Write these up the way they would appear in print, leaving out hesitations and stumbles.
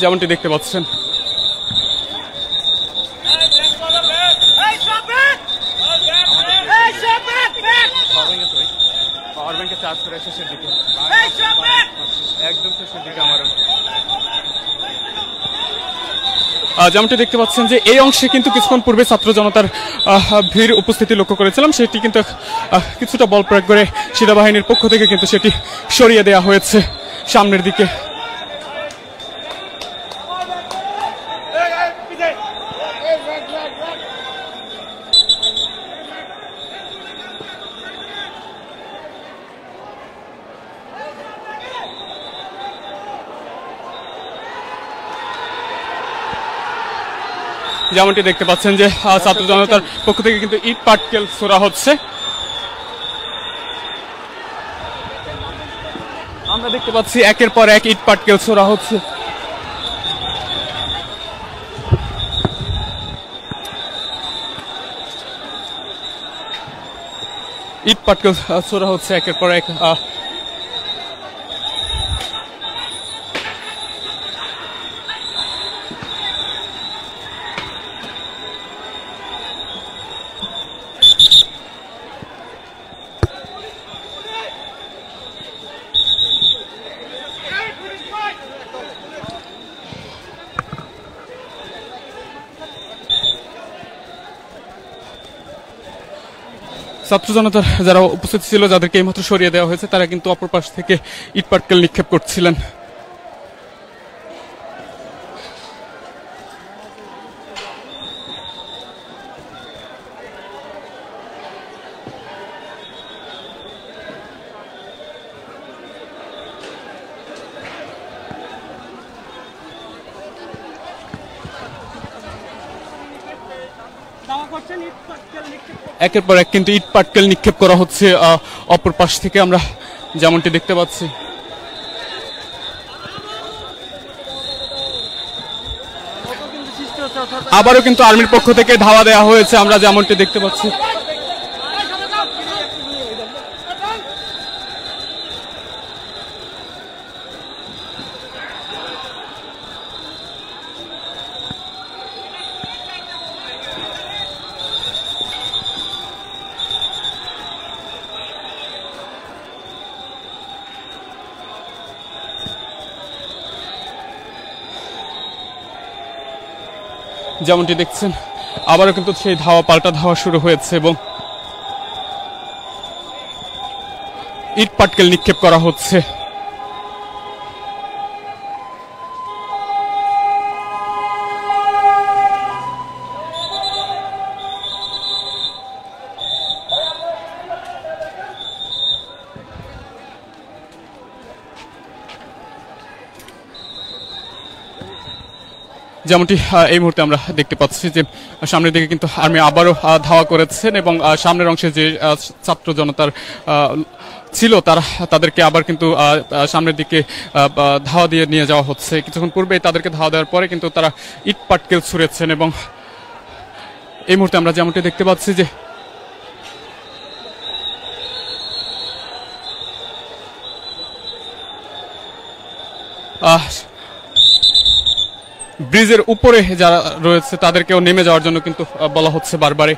যেমনটি দেখতে পাচ্ছেন পাওয়ার ব্যাংকে চার্জ করে শেষের দিকে, একদম শেষের দিকে আমার যেমনটি দেখতে পাচ্ছেন যে এই অংশে কিন্তু কিছুক্ষণ পূর্বে ছাত্র জনতার ভিড় উপস্থিতি লক্ষ্য করেছিলাম, সেটি কিন্তু কিছুটা বল প্রয়োগ করে সেনাবাহিনীর পক্ষ থেকে কিন্তু সেটি সরিয়ে দেওয়া হয়েছে সামনের দিকে। যেমনটি দেখতে পাচ্ছেন যে ছাত্র জনতার পক্ষ থেকে কিন্তু ইট পাটকেল ছোড়া হচ্ছে। আমরা দেখতে পাচ্ছি একের পর এক ইট পাটকেল ছোড়া হচ্ছে। ইট পাটকেল ছোড়া হচ্ছে একের পর এক। ছাত্র জনতার যারা উপস্থিত ছিল, যাদেরকে এইমাত্র সরিয়ে দেওয়া হয়েছে, তারা কিন্তু অপর পাশ থেকে ইট পাটকেল নিক্ষেপ করছিলেন। একের পর এক কিন্তু ইট পাটকেল নিক্ষেপ করা হচ্ছে অপর পাশ থেকে, আমরা যেমনটি দেখতে পাচ্ছি। আবারও কিন্তু আর্মির পক্ষ থেকে ধাওয়া দেওয়া হয়েছে, আমরা যেমনটি দেখতে পাচ্ছি। যেমনটি দেখছেন আবারও কিন্তু সেই ধাওয়া পাল্টা ধাওয়া শুরু হয়েছে এবং ইট পাটকেল নিক্ষেপ করা হচ্ছে। যেমনটি এই মুহূর্তে আমরা দেখতে পাচ্ছি যে সামনের দিকে কিন্তু আর্মি আবারও ধাওয়া করেছেন এবং সামনের অংশে যে ছাত্র জনতার ছিল তাদেরকে আবার কিন্তু সামনের দিকে ধাওয়া দিয়ে নিয়ে যাওয়া হচ্ছে। কিছুক্ষণ পূর্বে তাদেরকে ধাওয়া দেওয়ার পরে কিন্তু তারা ইট পাটকেল ছুঁড়েছেন এবং এই মুহূর্তে আমরা যেমনটি দেখতে পাচ্ছি যে ব্রিজের উপরে যারা রয়েছে তাদেরকেও নেমে যাওয়ার জন্য কিন্তু বলা হচ্ছে বারবারে।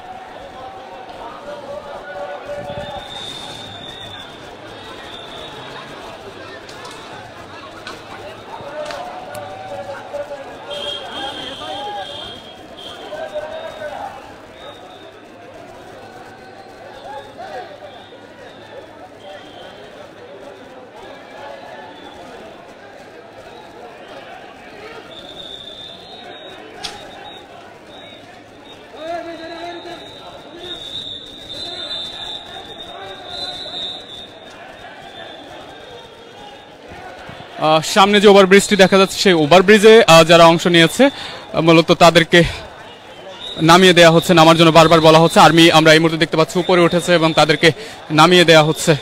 সামনে যে ওভারব্রিজটি দেখা যাচ্ছে সেই ওভারব্রিজে যারা অংশ নিয়েছে মূলত তাদেরকে নামিয়ে দেওয়া হচ্ছে, নামার জন্য বারবার বলা হচ্ছে। আর্মি আমরা এই মুহূর্তে দেখতে পাচ্ছি উপরে উঠেছে এবং তাদেরকে নামিয়ে দেওয়া হচ্ছে।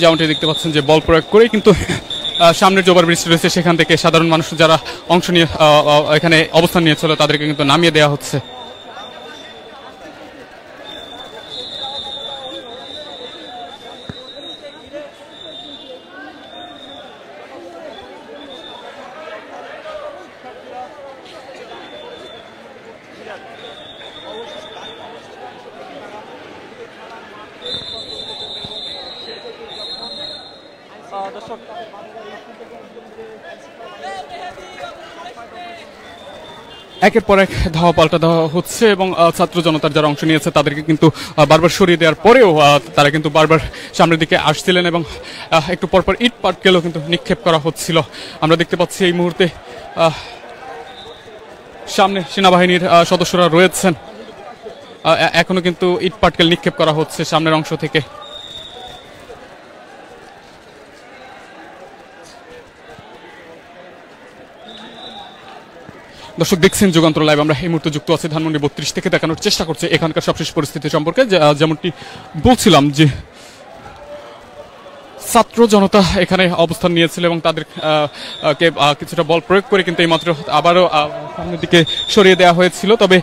যেমনটি দেখতে পাচ্ছেন যে বল প্রয়োগ করে কিন্তু সামনের যে ওভারব্রিজ রয়েছে সেখান থেকে সাধারণ মানুষ যারা অংশ নিয়ে এখানে অবস্থান নিয়েছিল তাদেরকে কিন্তু নামিয়ে দেওয়া হচ্ছে। একের পর এক ধাওয়া পাল্টা দেওয়া হচ্ছে এবং ছাত্র জনতার যারা অংশ নিয়েছে তাদেরকে কিন্তু বারবার সরিয়ে দেওয়ার পরেও তারা কিন্তু বারবার সামনের দিকে আসছিলেন এবং একটু পরপর ইট পাটকেলও কিন্তু নিক্ষেপ করা হচ্ছিল। আমরা দেখতে পাচ্ছি এই মুহূর্তে সামনে সেনাবাহিনীর সদস্যরা রয়েছেন, এখনো কিন্তু ইট পাটকেল নিক্ষেপ করা হচ্ছে সামনের অংশ থেকে। দর্শক দেখছেন যুগান্তর লাইভ, আমরা এই মুহূর্তে যুক্ত আছি ধানমন্ডি 32 থেকে, দেখানোর চেষ্টা করছে এখানকার সবশেষ পরিস্থিতি সম্পর্কে। যেমনটি বলছিলাম যে ছাত্র জনতা এখানে অবস্থান নিয়েছিল এবং তাদের কিছুটা বল প্রয়োগ করে কিন্তু এইমাত্র আবারও সামনের দিকে সরিয়ে দেওয়া হয়েছিল। তবে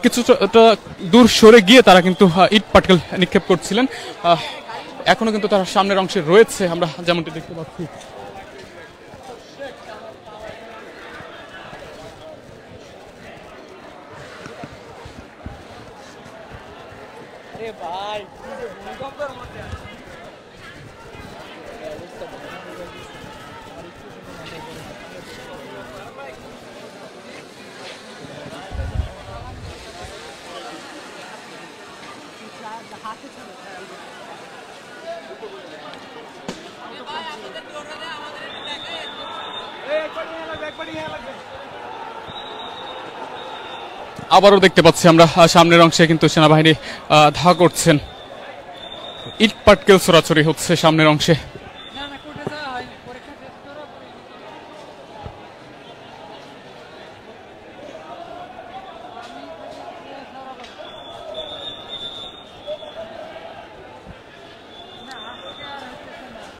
কিছুটা দূর সরে গিয়ে তারা কিন্তু ইট পাটকেল নিক্ষেপ করছিলেন, এখনো কিন্তু তারা সামনের অংশে রয়েছে আমরা যেমনটি দেখতে পাচ্ছি। আবারও দেখতে পাচ্ছি আমরা সামনের অংশে কিন্তু সেনাবাহিনী ধাওয়া করছেন, ইট পাটকেল ছোড়াছড়ি হচ্ছে সামনের অংশে।